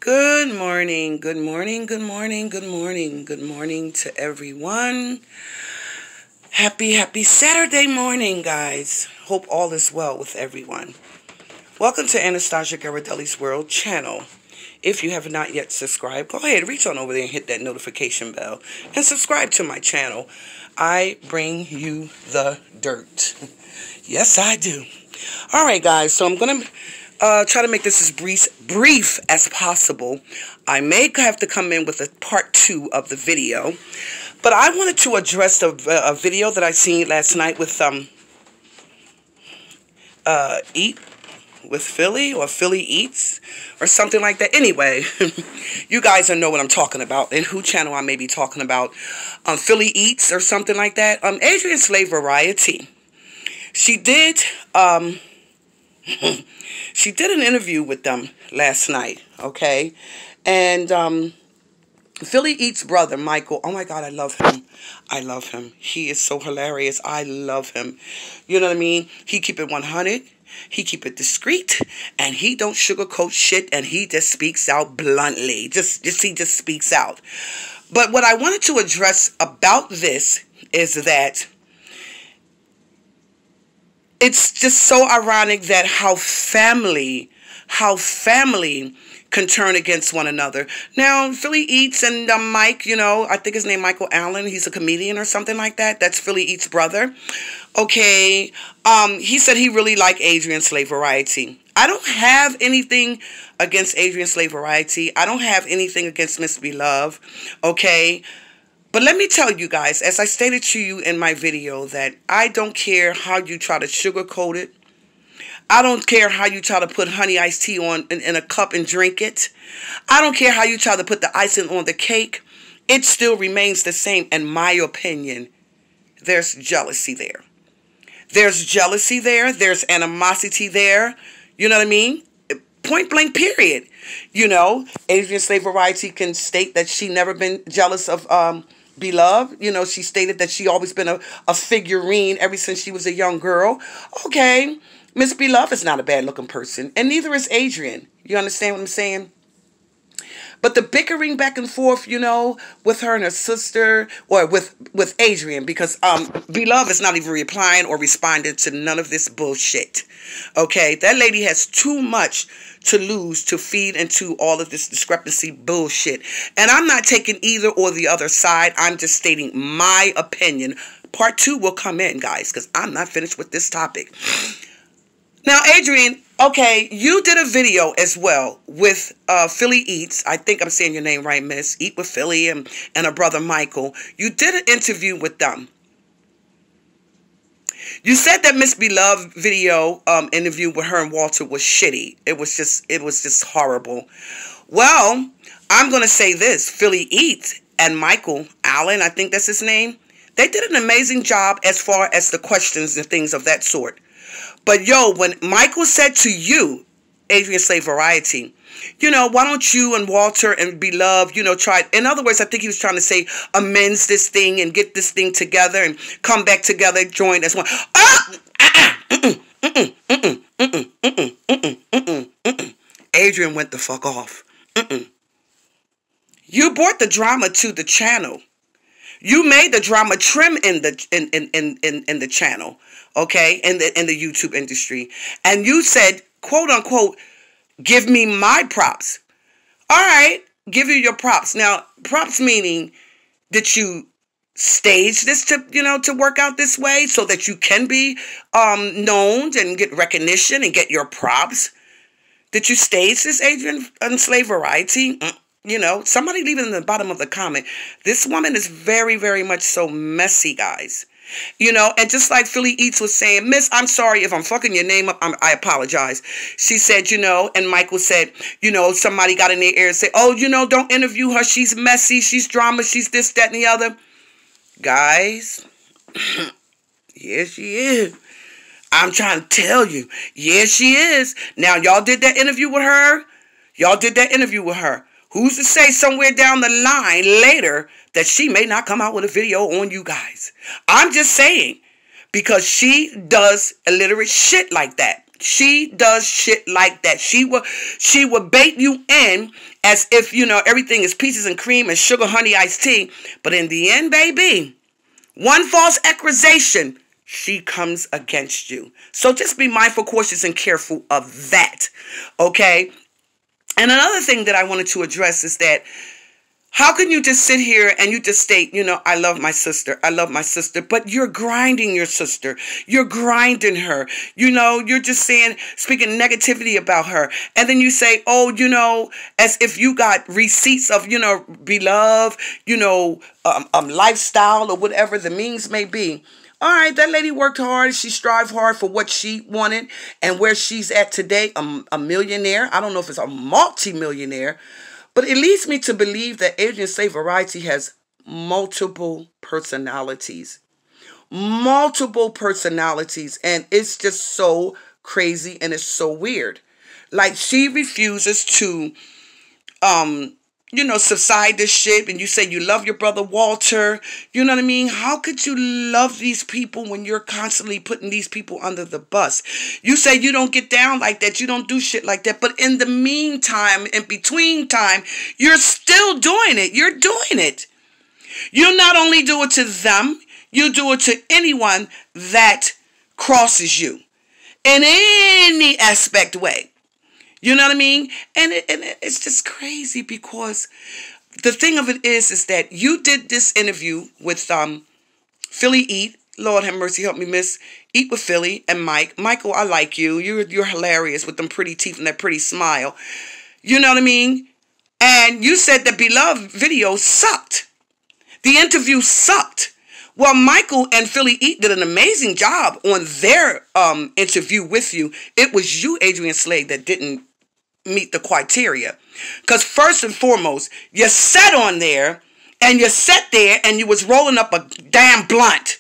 Good morning, good morning, good morning, good morning, good morning to everyone. Happy Saturday morning, guys. Hope all is well with everyone. Welcome to Anastasia GHIRADELLI'S World channel. If you have not yet subscribed, go ahead, reach on over there and hit that notification bell and subscribe to my channel. I bring you the dirt. Yes, I do. All right, guys, so I'm going to try to make this as brief as possible. I may have to come in with a part 2 of the video, but I wanted to address a video that I seen last night with Eat with Philly or Philly Eats or something like that. Anyway, you guys don't know what I'm talking about and who channel I may be talking about. Philly Eats or something like that. Adrian Sleigh Variety. She did she did an interview with them last night, okay? And Philly Eats' brother, Michael, oh my God, I love him. I love him. He is so hilarious. I love him. You know what I mean? He keep it 100. He keep it discreet, and he don't sugarcoat shit, and he just speaks out bluntly. He just speaks out. But what I wanted to address about this is that it's just so ironic that how family can turn against one another. Now, Philly Eats and Mike, you know, I think his name Michael Allen. He's a comedian or something like that. That's Philly Eats' brother. Okay. He said he really liked Adrian Sleigh Variety. I don't have anything against Adrian Sleigh Variety. I don't have anything against Miss Beloved. Okay. But let me tell you guys, as I stated to you in my video, that I don't care how you try to sugarcoat it. I don't care how you try to put honey iced tea on in a cup and drink it. I don't care how you try to put the icing on the cake. It still remains the same, in my opinion. There's jealousy there. There's jealousy there. There's animosity there. You know what I mean? Point blank, period. You know, Adrian Sleigh Variety can state that she never been jealous of Beloved. You know, she stated that she always been a figurine ever since she was a young girl. Okay, Miss Beloved is not a bad looking person, and neither is Adrian. You understand what I'm saying? But the bickering back and forth, you know, with her and her sister, or with Adrian, because Beloved is not even replying or responding to none of this bullshit. Okay, that lady has too much to lose to feed into all of this discrepancy bullshit. And I'm not taking either or the other side. I'm just stating my opinion. Part 2 will come in, guys, because I'm not finished with this topic. Now, Adrian, okay, you did a video as well with Philly Eats. I think I'm saying your name right, miss. Eat with Philly and her brother Michael. You did an interview with them. You said that Miss Beloved video interview with her and Walter was shitty. It was just horrible. Well, I'm going to say this. Philly Eats and Michael Allen, I think that's his name, they did an amazing job as far as the questions and things of that sort. But yo, when Michael said to you, Adrian Sleigh Variety, you know, why don't you and Walter and Beloved, you know, try, in other words, I think he was trying to say amends this thing and get this thing together and come back together, join as one. Adrian went the fuck off. You brought the drama to the channel. You made the drama trim in the channel, okay, in the YouTube industry, and you said, quote unquote, give me my props. All right, give you your props. Now, props meaning that you stage this to work out this way so that you can be known and get recognition and get your props. Did you stage this, Adrian Sleigh Variety? You know, somebody leave it in the bottom of the comment. This woman is very, very much so messy, guys. You know, and just like Philly Eats was saying, Miss, I'm sorry if I'm fucking your name up. I apologize. She said, you know, and Michael said, you know, somebody got in their ear and said, oh, you know, don't interview her. She's messy. She's drama. She's this, that, and the other. Guys, yeah, she is. I'm trying to tell you. Yeah, she is. Now, y'all did that interview with her. Y'all did that interview with her. Who's to say somewhere down the line later that she may not come out with a video on you guys? I'm just saying, because she does illiterate shit like that. She does shit like that. She will bait you in as if, everything is peaches and cream and sugar, honey, iced tea. But in the end, baby, one false accusation, she comes against you. So just be mindful, cautious, and careful of that. Okay? And another thing that I wanted to address is that how can you just sit here and you just state, I love my sister. I love my sister. But you're grinding your sister. You're grinding her. You're just speaking negativity about her. And then you say, as if you got receipts of, beloved, lifestyle or whatever the means may be. All right, that lady worked hard. She strived hard for what she wanted and where she's at today, a millionaire. I don't know if it's a multi-millionaire. But it leads me to believe that Adrian Sleigh Variety has multiple personalities. Multiple personalities. And it's just so crazy and it's so weird. Like, she refuses to, subside this shit. And you say you love your brother Walter. You know what I mean? How could you love these people when you're constantly putting these people under the bus? You say you don't get down like that. You don't do shit like that. But in the meantime, in between time, you're still doing it. You're doing it. You not only do it to them, you do it to anyone that crosses you in any aspect way. You know what I mean? And it's just crazy because the thing of it is that you did this interview with Philly Eat. Lord have mercy, help me, miss. Eat with Philly and Mike. Michael, I like you. You're hilarious with them pretty teeth and that pretty smile. You know what I mean? And you said the beloved video sucked. The interview sucked. Well, Michael and Philly Eat did an amazing job on their interview with you. It was you, Adrian Sleigh, that didn't meet the criteria. Because first and foremost, you sat on there and you sat there and you was rolling up a damn blunt.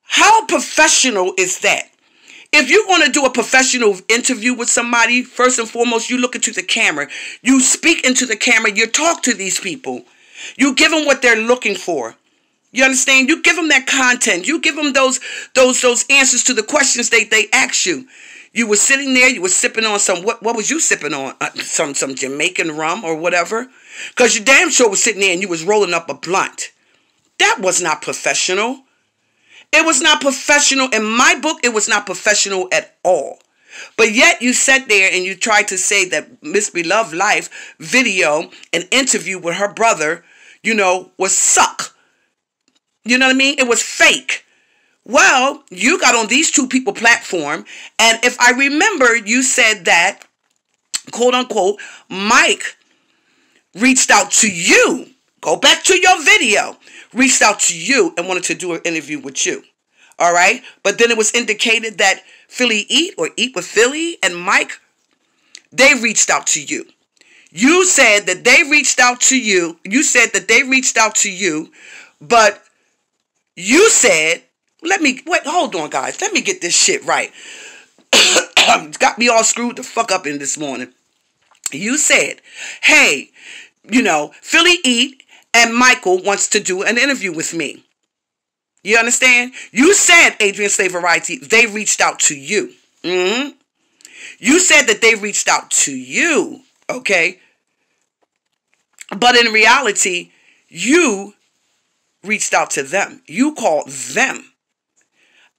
How professional is that? If you're going to do a professional interview with somebody, first and foremost, you look into the camera. You speak into the camera. You talk to these people. You give them what they're looking for. You understand? You give them that content. You give them those answers to the questions they ask you. You were sitting there, you were sipping on some, what was you sipping on? Some Jamaican rum or whatever? Because you damn sure was sitting there and you was rolling up a blunt. That was not professional. It was not professional. In my book, it was not professional at all. But yet you sat there and you tried to say that Miss Beloved Life video, an interview with her brother, was suck. You know what I mean? It was fake. Well, you got on these two people platform, and if I remember, you said that, quote unquote, Mike reached out to you. Go back to your video. Reached out to you and wanted to do an interview with you. All right? But then it was indicated that Philly Eat or Eat with Philly and Mike, they reached out to you. You said that they reached out to you. You said that they reached out to you, but you said, hold on, guys. Let me get this shit right. Got me all screwed the fuck up in this morning. You said, hey, Philly Eat and Michael wants to do an interview with me. You understand? You said, Adrian Sleigh Variety, they reached out to you. Mm-hmm. You said that they reached out to you, okay? But in reality, you reached out to them. You called them.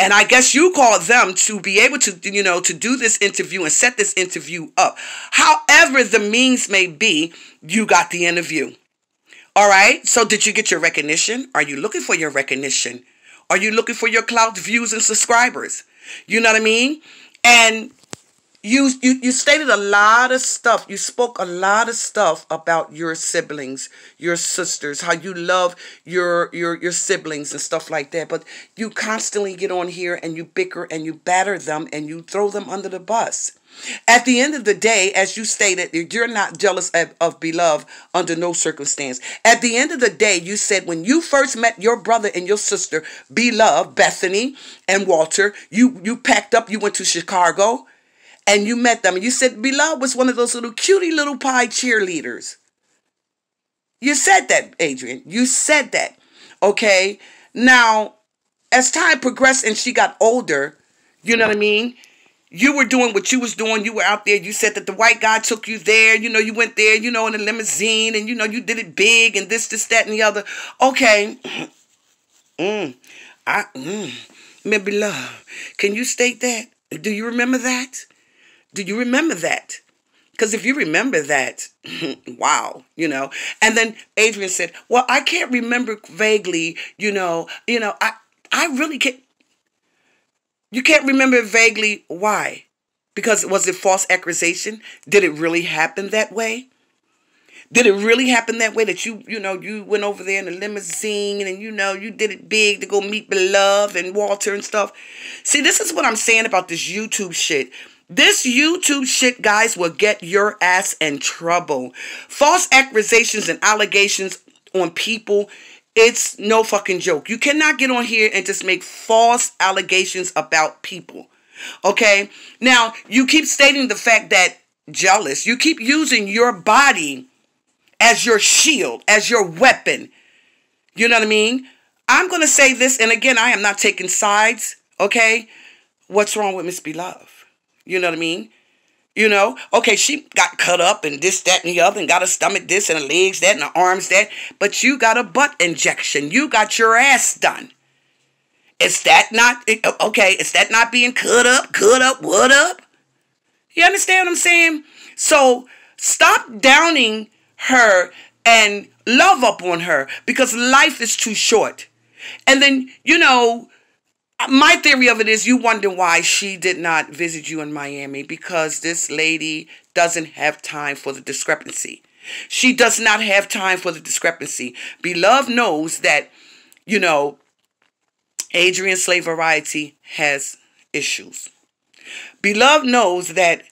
And I guess you called them to be able to, to do this interview and set this interview up. However the means may be, you got the interview. All right? So did you get your recognition? Are you looking for your recognition? Are you looking for your clout, views, and subscribers? You know what I mean? And you stated a lot of stuff. You spoke a lot of stuff about your siblings, your sisters, how you love your siblings and stuff like that. But you constantly get on here and you bicker and you batter them and you throw them under the bus. At the end of the day, as you stated, you're not jealous of Beloved under no circumstance. At the end of the day, you said when you first met your brother and your sister, Beloved, Bethany, and Walter, you packed up, you went to Chicago, and you met them. And you said Beloved was one of those little cutie little pie cheerleaders. You said that, Adrian. You said that. Okay? Now, as time progressed and she got older, you know what I mean? You were doing what you was doing. You were out there. You said that the white guy took you there. You know, you went there, you know, in a limousine, and, you know, you did it big and this, that, and the other. Okay. Maybe love. Can you state that? Do you remember that? Do you remember that? Because if you remember that, wow, you know. And then Adrian said, well, I can't remember vaguely, I really can't. You can't remember it vaguely. Why? Because was it false accusation? Did it really happen that way? Did it really happen that way that you went over there in a limousine and, you did it big to go meet Beloved and Walter and stuff? See, this is what I'm saying about this YouTube shit. This YouTube shit, guys, will get your ass in trouble. False accusations and allegations on people, it's no fucking joke. You cannot get on here and just make false allegations about people. Okay? Now, you keep stating the fact that jealous. You keep using your body as your shield, as your weapon. You know what I mean? I'm going to say this, and again, I am not taking sides. Okay? What's wrong with Miss Beloved? You know what I mean? Okay, she got cut up and this, that, and the other, and got her stomach this, and her legs that, and her arms that. But you got a butt injection. You got your ass done. Is that not, okay, is that not being cut up, what up? You understand what I'm saying? So stop downing her and love up on her, because life is too short. And then, my theory of it is you wonder why she did not visit you in Miami, because this lady doesn't have time for the discrepancy. She does not have time for the discrepancy. Beloved knows that, Adrian Sleigh Variety has issues. Beloved knows that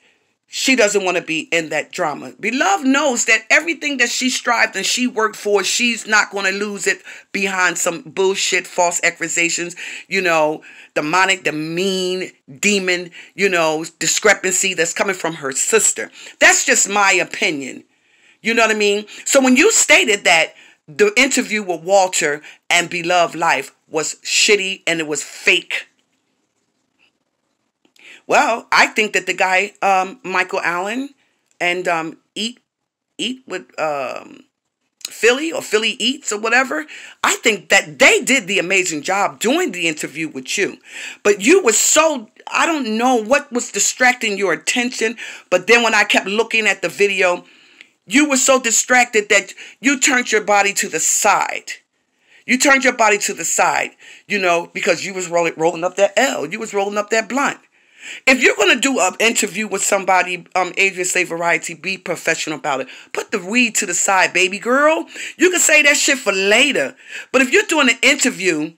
she doesn't want to be in that drama. Beloved knows that everything that she strived and she worked for, she's not going to lose it behind some bullshit, false accusations, demonic, the mean demon, discrepancy that's coming from her sister. That's just my opinion. You know what I mean? So when you stated that the interview with Walter and Beloved Life was shitty and it was fake, well, I think that the guy, Michael Allen, and Eat with Philly, or Philly Eats or whatever, I think that they did the amazing job doing the interview with you. But you were so, I don't know what was distracting your attention, but then when I kept looking at the video, you were so distracted that you turned your body to the side. You turned your body to the side, because you was rolling up that L. You was rolling up that blunt. If you're going to do an interview with somebody, Adrian Sleigh Variety, be professional about it. Put the weed to the side, baby girl. You can say that shit for later. But if you're doing an interview,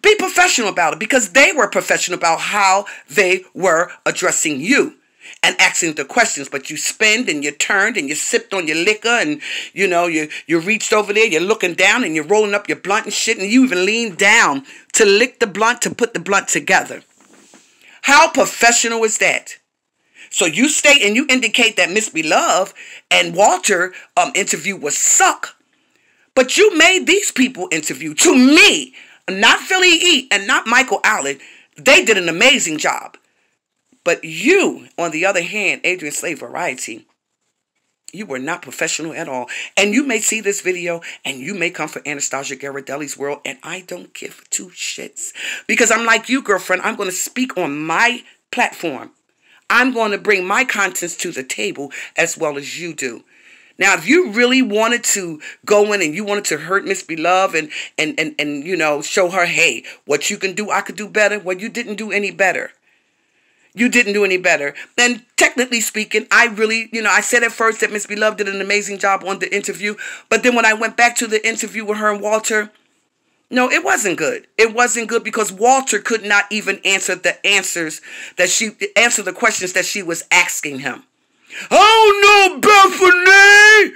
be professional about it, because they were professional about how they were addressing you and asking the questions. But you spinned and you turned and you sipped on your liquor and, you reached over there, you're looking down and you're rolling up your blunt and shit, and you even leaned down to lick the blunt, to put the blunt together. How professional is that? So you state and you indicate that Miss Beloved and Walter interview was suck. But you made these people interview. To me, not Philly Eat and not Michael Allen, they did an amazing job. But you, on the other hand, Adrian Sleigh Variety, you were not professional at all. And you may see this video and you may come for Anastasia GHIRADELLI'S world, and I don't give two shits. Because I'm like you, girlfriend. I'm going to speak on my platform. I'm going to bring my contents to the table as well as you do. Now, if you really wanted to go in and you wanted to hurt Miss Beloved and show her, hey, what you can do, I could do better. Well, you didn't do any better. You didn't do any better. And technically speaking, I really, I said at first that Miss Beloved did an amazing job on the interview. But then when I went back to the interview with her and Walter, no, it wasn't good. It wasn't good because Walter could not even answer the questions that she was asking him. Oh, no, Bethany.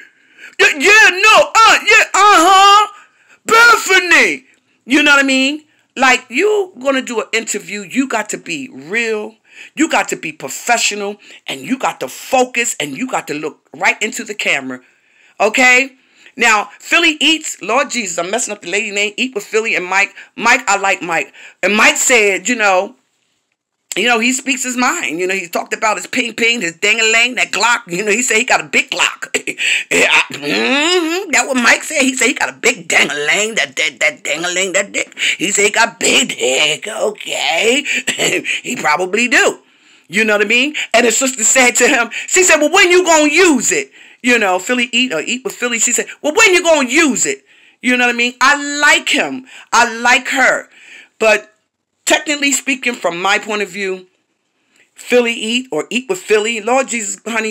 Bethany. You know what I mean? Like, you going to do an interview, you got to be real. You got to be professional, and you got to focus, and you got to look right into the camera. Okay? Now, Philly Eats, Lord Jesus, I'm messing up the lady name, Eat with Philly and Mike. Mike, I like Mike. And Mike said, You know, he speaks his mind. You know, he talked about his ping, his ding-a-ling, that Glock. You know, he said he got a big Glock. That what Mike said. He said he got a big ding-a-ling, that ding-a-ling, that dick. He said he got big dick. Okay. He probably do. You know what I mean? And his sister said to him, she said, well, when you gonna use it? You know, Philly Eat or Eat with Philly. She said, well, when you gonna use it? You know what I mean? I like him. I like her. But technically speaking, from my point of view, Philly Eat or Eat with Philly, Lord Jesus, honey,